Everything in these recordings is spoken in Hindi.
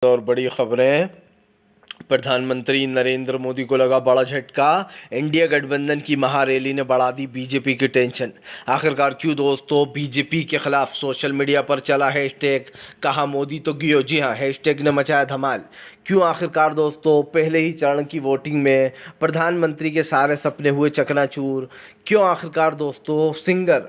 और बड़ी खबरें। प्रधानमंत्री नरेंद्र मोदी को लगा बड़ा झटका। इंडिया गठबंधन की महारैली ने बढ़ा दी बीजेपी की टेंशन। आखिरकार क्यों दोस्तों? बीजेपी के खिलाफ सोशल मीडिया पर चला हैशटैग कहा मोदी तो गियो। जी हाँ, हैशटैग ने मचाया धमाल। क्यों आखिरकार दोस्तों? पहले ही चरण की वोटिंग में प्रधानमंत्री के सारे सपने हुए चकनाचूर। क्यों आखिरकार दोस्तों?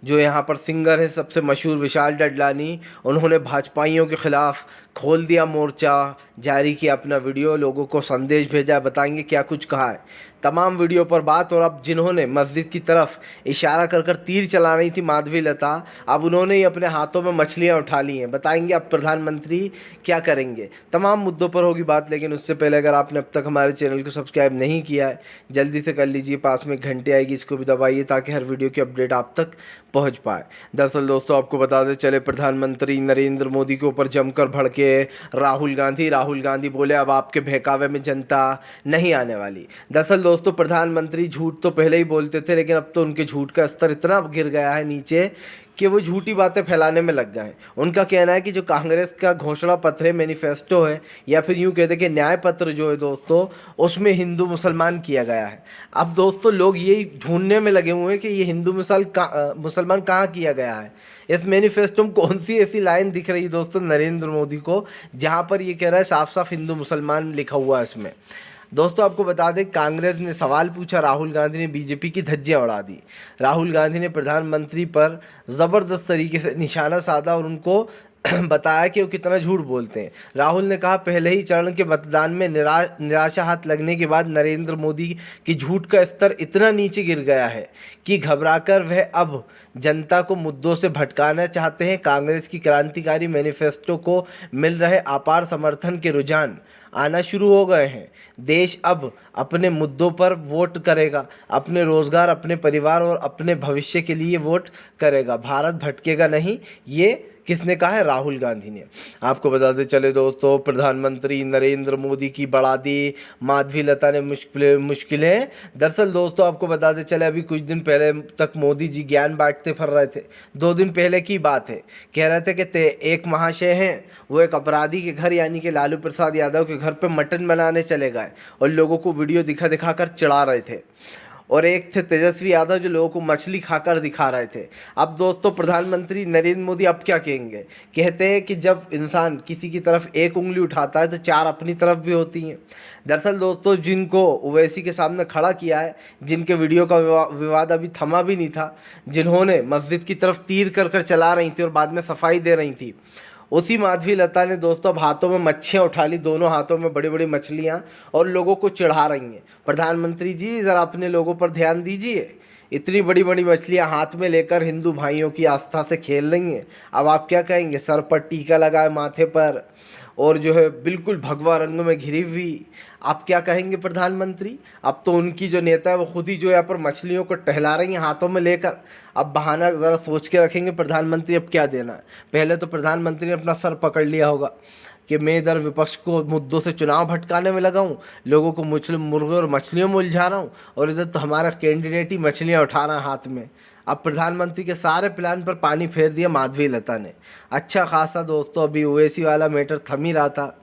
जो यहाँ पर सिंगर है सबसे मशहूर विशाल डडलानी, उन्होंने भाजपाइयों के खिलाफ खोल दिया मोर्चा, जारी किया अपना वीडियो, लोगों को संदेश भेजा। बताएंगे क्या कुछ कहा है तमाम वीडियो पर बात। और अब जिन्होंने मस्जिद की तरफ इशारा कर कर तीर चला रही थी माधवी लता, अब उन्होंने ही अपने हाथों में मछलियां उठा ली हैं। बताएंगे अब प्रधानमंत्री क्या करेंगे। तमाम मुद्दों पर होगी बात, लेकिन उससे पहले अगर आपने अब तक हमारे चैनल को सब्सक्राइब नहीं किया है जल्दी से कर लीजिए। पास में घंटे आएगी, इसको भी दबाइए ताकि हर वीडियो की अपडेट आप तक पहुंच पाए। दरअसल दोस्तों आपको बता दें चले, प्रधानमंत्री नरेंद्र मोदी के ऊपर जमकर भड़के राहुल गांधी बोले अब आपके बहकावे में जनता नहीं आने वाली। दरअसल दोस्तों प्रधानमंत्री झूठ तो पहले ही बोलते थे, लेकिन अब तो उनके झूठ का स्तर इतना गिर गया है नीचे कि वो झूठी बातें फैलाने में लग गए हैं। उनका कहना है कि जो कांग्रेस का घोषणा पत्र है, मैनिफेस्टो है, या फिर यूँ कहते हैं कि न्याय पत्र जो है दोस्तों, उसमें हिंदू मुसलमान किया गया है। अब दोस्तों लोग यही ढूंढने में लगे हुए हैं कि ये हिंदू मुसलमान कहाँ किया गया है। इस मैनिफेस्टो में कौन सी ऐसी लाइन दिख रही है दोस्तों नरेंद्र मोदी को जहाँ पर ये कह रहा है साफ साफ हिंदू मुसलमान लिखा हुआ है इसमें। दोस्तों आपको बता दें कांग्रेस ने सवाल पूछा, राहुल गांधी ने बीजेपी की धज्जियां उड़ा दी। राहुल गांधी ने प्रधानमंत्री पर ज़बरदस्त तरीके से निशाना साधा और उनको बताया कि वो कितना झूठ बोलते हैं। राहुल ने कहा पहले ही चरण के मतदान में निराशा हाथ लगने के बाद नरेंद्र मोदी की झूठ का स्तर इतना नीचे गिर गया है कि घबराकर वह अब जनता को मुद्दों से भटकाना चाहते हैं। कांग्रेस की क्रांतिकारी मैनिफेस्टो को मिल रहे अपार समर्थन के रुझान आना शुरू हो गए हैं। देश अब अपने मुद्दों पर वोट करेगा, अपने रोजगार, अपने परिवार और अपने भविष्य के लिए वोट करेगा। भारत भटकेगा नहीं, ये किसने कहा है? राहुल गांधी ने। आपको बताते चले दोस्तों प्रधानमंत्री नरेंद्र मोदी की बढ़ा दी माधवी लता ने मुश्किलें। दरअसल दोस्तों आपको बताते चले अभी कुछ दिन पहले तक मोदी जी ज्ञान बांटते फिर रहे थे। 2 दिन पहले की बात है, कह रहे थे कि एक महाशय हैं, वो एक अपराधी के घर यानी कि लालू प्रसाद यादव के घर पे मटन बनाने चले गए और लोगों को वीडियो दिखा कर चिढ़ा रहे थे। और एक थे तेजस्वी यादव जो लोगों को मछली खाकर दिखा रहे थे। अब दोस्तों प्रधानमंत्री नरेंद्र मोदी अब क्या कहेंगे? कहते हैं कि जब इंसान किसी की तरफ एक उंगली उठाता है तो 4 अपनी तरफ भी होती हैं। दरअसल दोस्तों जिनको ओवैसी के सामने खड़ा किया है, जिनके वीडियो का विवाद अभी थमा भी नहीं था, जिन्होंने मस्जिद की तरफ तीर कर चला रही थी और बाद में सफाई दे रही थी, उसी माधवी लता ने दोस्तों अब हाथों में मच्छियाँ उठा ली, दोनों हाथों में बड़ी बड़ी मछलियाँ, और लोगों को चिढ़ा रही हैं। प्रधानमंत्री जी ज़रा अपने लोगों पर ध्यान दीजिए। इतनी बड़ी बड़ी मछलियाँ हाथ में लेकर हिंदू भाइयों की आस्था से खेल रही हैं। अब आप क्या कहेंगे? सर पर टीका लगाए, माथे पर, और जो है बिल्कुल भगवा रंग में घिरी हुई, आप क्या कहेंगे प्रधानमंत्री? अब तो उनकी जो नेता है वो खुद ही जो यहाँ पर मछलियों को टहला रही हैं हाथों में लेकर। अब बहाना ज़रा सोच के रखेंगे प्रधानमंत्री अब क्या देना है। पहले तो प्रधानमंत्री ने अपना सर पकड़ लिया होगा कि मैं इधर विपक्ष को मुद्दों से चुनाव भटकाने में लगा हूँ, लोगों को मुर्गे और मछलियों में उलझा रहा हूँ, और इधर तो हमारा कैंडिडेट ही मछलियाँ उठा रहा है हाथ में। अब प्रधानमंत्री के सारे प्लान पर पानी फेर दिया माधवी लता ने। अच्छा खासा दोस्तों अभी ओवैसी वाला मैटर थम ही रहा था,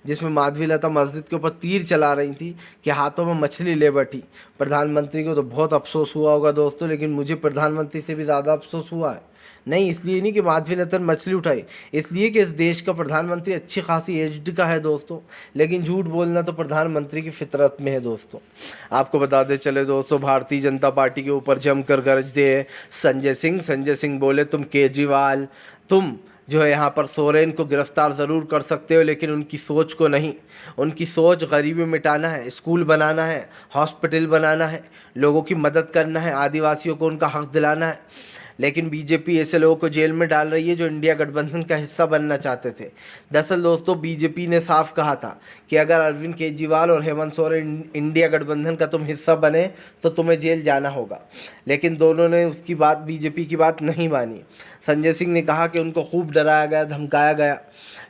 जिसमें माधवी लता मस्जिद के ऊपर तीर चला रही थी कि हाथों में मछली ले बैठी। प्रधानमंत्री को तो बहुत अफसोस हुआ होगा दोस्तों, लेकिन मुझे प्रधानमंत्री से भी ज़्यादा अफसोस हुआ है। नहीं इसलिए नहीं कि माधवी लता ने मछली उठाई, इसलिए कि इस देश का प्रधानमंत्री अच्छी खासी एज्ड का है दोस्तों, लेकिन झूठ बोलना तो प्रधानमंत्री की फितरत में है दोस्तों। आपको बताते चले दोस्तों भारतीय जनता पार्टी के ऊपर जमकर गरज दे संजय सिंह बोले तुम केजरीवाल, तुम जो है यहाँ पर सोरेन को गिरफ्तार ज़रूर कर सकते हो, लेकिन उनकी सोच को नहीं। उनकी सोच गरीबी मिटाना है, स्कूल बनाना है, हॉस्पिटल बनाना है, लोगों की मदद करना है, आदिवासियों को उनका हक दिलाना है। लेकिन बीजेपी ऐसे लोगों को जेल में डाल रही है जो इंडिया गठबंधन का हिस्सा बनना चाहते थे। दरअसल दोस्तों बीजेपी ने साफ कहा था कि अगर अरविंद केजरीवाल और हेमंत सोरेन इंडिया गठबंधन का तुम हिस्सा बने तो तुम्हें जेल जाना होगा, लेकिन दोनों ने उसकी बात, बीजेपी की बात नहीं मानी। संजय सिंह ने कहा कि उनको खूब डराया गया, धमकाया गया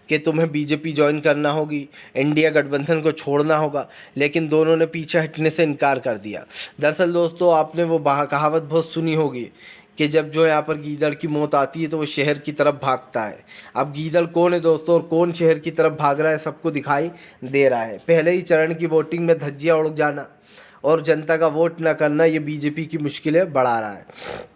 कि तुम्हें बीजेपी ज्वाइन करना होगी, इंडिया गठबंधन को छोड़ना होगा, लेकिन दोनों ने पीछे हटने से इनकार कर दिया। दरअसल दोस्तों आपने वो कहावत बहुत सुनी होगी कि जब जो यहाँ पर गीदड़ की मौत आती है तो वो शहर की तरफ भागता है। अब गीदड़ कौन है दोस्तों और कौन शहर की तरफ भाग रहा है सबको दिखाई दे रहा है। पहले ही चरण की वोटिंग में धज्जियां उड़ जाना और जनता का वोट न करना ये बीजेपी की मुश्किलें बढ़ा रहा है।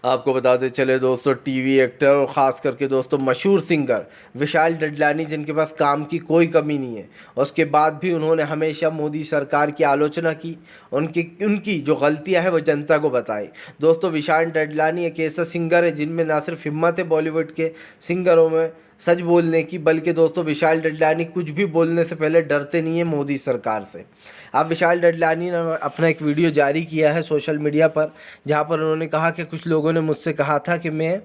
आपको बताते चले दोस्तों, टीवी एक्टर और ख़ास करके दोस्तों मशहूर सिंगर विशाल डडलानी, जिनके पास काम की कोई कमी नहीं है, उसके बाद भी उन्होंने हमेशा मोदी सरकार की आलोचना की। उनकी जो गलतियां हैं वो जनता को बताई। दोस्तों विशाल डडलानी एक ऐसा सिंगर है जिनमें ना सिर्फ हिम्मत है बॉलीवुड के सिंगरों में सच बोलने की, बल्कि दोस्तों विशाल डडलानी कुछ भी बोलने से पहले डरते नहीं है मोदी सरकार से। अब विशाल डडलानी ने अपना एक वीडियो जारी किया है सोशल मीडिया पर, जहां पर उन्होंने कहा कि कुछ लोगों ने मुझसे कहा था कि मैं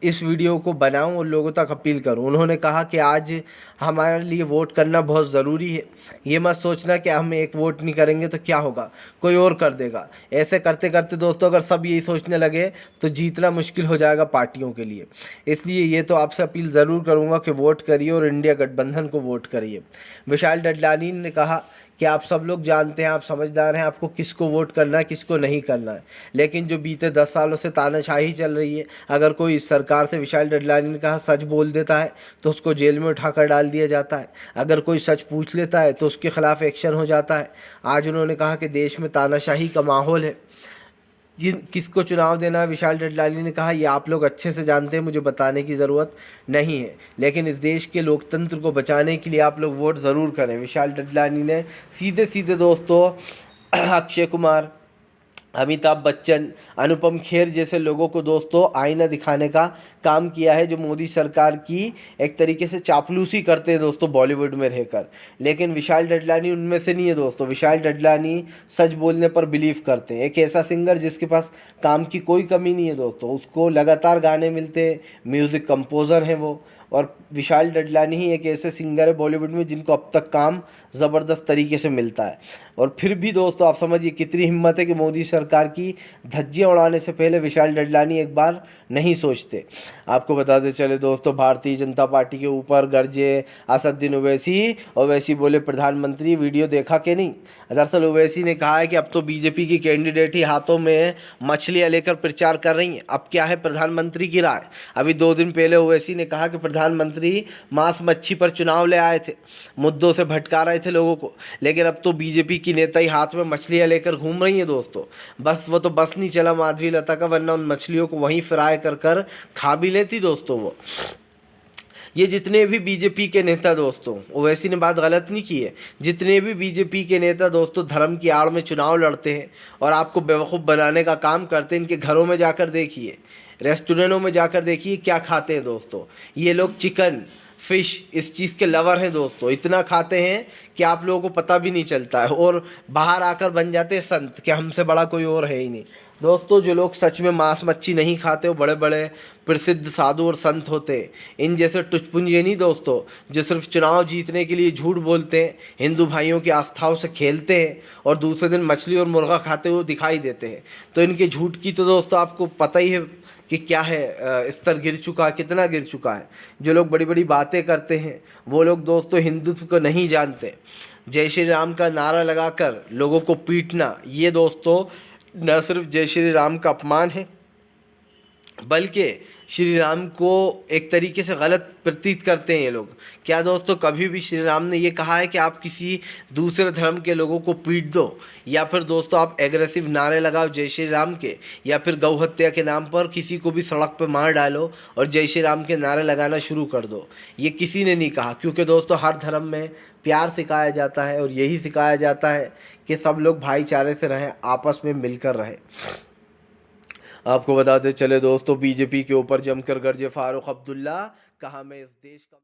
इस वीडियो को बनाऊं और लोगों तक अपील करूं। उन्होंने कहा कि आज हमारे लिए वोट करना बहुत ज़रूरी है। ये मत सोचना कि हम एक वोट नहीं करेंगे तो क्या होगा, कोई और कर देगा। ऐसे करते करते दोस्तों अगर सब यही सोचने लगे तो जीतना मुश्किल हो जाएगा पार्टियों के लिए। इसलिए ये तो आपसे अपील ज़रूर करूँगा कि वोट करिए और इंडिया गठबंधन को वोट करिए। विशाल डडलानी ने कहा कि आप सब लोग जानते हैं, आप समझदार हैं, आपको किसको वोट करना है किसको नहीं करना है। लेकिन जो बीते 10 सालों से तानाशाही चल रही है, अगर कोई इस सरकार से, विशाल डडलानी ने कहा, सच बोल देता है तो उसको जेल में उठाकर डाल दिया जाता है। अगर कोई सच पूछ लेता है तो उसके खिलाफ एक्शन हो जाता है। आज उन्होंने कहा कि देश में तानाशाही का माहौल है, किसको चुनाव देना है। विशाल डडलानी ने कहा ये आप लोग अच्छे से जानते हैं, मुझे बताने की ज़रूरत नहीं है, लेकिन इस देश के लोकतंत्र को बचाने के लिए आप लोग वोट ज़रूर करें। विशाल डडलानी ने सीधे सीधे दोस्तों अक्षय कुमार, अमिताभ बच्चन, अनुपम खेर जैसे लोगों को दोस्तों आईना दिखाने का काम किया है, जो मोदी सरकार की एक तरीके से चापलूसी करते हैं दोस्तों बॉलीवुड में रहकर। लेकिन विशाल डडलानी उनमें से नहीं है दोस्तों। विशाल डडलानी सच बोलने पर बिलीव करते हैं। एक ऐसा सिंगर जिसके पास काम की कोई कमी नहीं है दोस्तों, उसको लगातार गाने मिलते हैं, म्यूज़िक कंपोज़र हैं वो। और विशाल डडलानी ही एक ऐसे सिंगर है बॉलीवुड में जिनको अब तक काम ज़बरदस्त तरीके से मिलता है। और फिर भी दोस्तों आप समझिए कितनी हिम्मत है कि मोदी सरकार की धज्जियां उड़ाने से पहले विशाल डडलानी एक बार नहीं सोचते। आपको बताते चले दोस्तों, भारतीय जनता पार्टी के ऊपर गरजे असदुद्दीन ओवैसी। ओवैसी बोले प्रधानमंत्री वीडियो देखा कि नहीं। दरअसल ओवैसी ने कहा है कि अब तो बीजेपी की कैंडिडेट ही हाथों में मछलियाँ लेकर प्रचार कर रही हैं, अब क्या है प्रधानमंत्री की राय। अभी 2 दिन पहले ओवैसी ने कहा कि प्रधानमंत्री मांस मच्छी पर चुनाव ले आए थे, मुद्दों से भटका रहे थे लोगों को, लेकिन अब तो बीजेपी की नेता ही हाथ में मछलियाँ लेकर घूम रही हैं दोस्तों। बस वो तो बस नहीं चला माधवी लता का, वरना उन मछलियों को वहीं फ्राई कर कर खा भी लेती दोस्तों वो। ये जितने भी बीजेपी के नेता दोस्तों, ओवैसी ने बात गलत नहीं की है, जितने भी बीजेपी के नेता दोस्तों धर्म की आड़ में चुनाव लड़ते हैं और आपको बेवकूफ़ बनाने का काम करते हैं, इनके घरों में जाकर देखिए, रेस्टोरेंटों में जाकर देखिए क्या खाते हैं दोस्तों। ये लोग चिकन, फिश, इस चीज़ के लवर हैं दोस्तों, इतना खाते हैं कि आप लोगों को पता भी नहीं चलता है, और बाहर आकर बन जाते हैं संत कि हमसे बड़ा कोई और है ही नहीं। दोस्तों जो लोग सच में मांस मच्छी नहीं खाते वो बड़े बड़े प्रसिद्ध साधु और संत होते हैं। इन जैसे टुचपुंजे नहीं दोस्तों, जो सिर्फ चुनाव जीतने के लिए झूठ बोलते हैं, हिंदू भाइयों की आस्थाओं से खेलते हैं और दूसरे दिन मछली और मुर्गा खाते हुए दिखाई देते हैं। तो इनके झूठ की तो दोस्तों आपको पता ही है कि क्या है, स्तर गिर चुका है, कितना गिर चुका है। जो लोग बड़ी बड़ी बातें करते हैं वो लोग दोस्तों हिंदुत्व को नहीं जानते। जय श्री राम का नारा लगाकर लोगों को पीटना, ये दोस्तों न सिर्फ जय श्री राम का अपमान है, बल्कि श्री राम को एक तरीके से गलत प्रतीत करते हैं ये लोग। क्या दोस्तों कभी भी श्री राम ने ये कहा है कि आप किसी दूसरे धर्म के लोगों को पीट दो, या फिर दोस्तों आप एग्रेसिव नारे लगाओ जय श्री राम के, या फिर गौ हत्या के नाम पर किसी को भी सड़क पर मार डालो और जय श्री राम के नारे लगाना शुरू कर दो। ये किसी ने नहीं कहा, क्योंकि दोस्तों हर धर्म में प्यार सिखाया जाता है और यही सिखाया जाता है कि सब लोग भाईचारे से रहें, आपस में मिलकर रहें। आपको बताते चले दोस्तों, बीजेपी के ऊपर जमकर गरजे फारूक अब्दुल्ला, कहा मैं इस देश का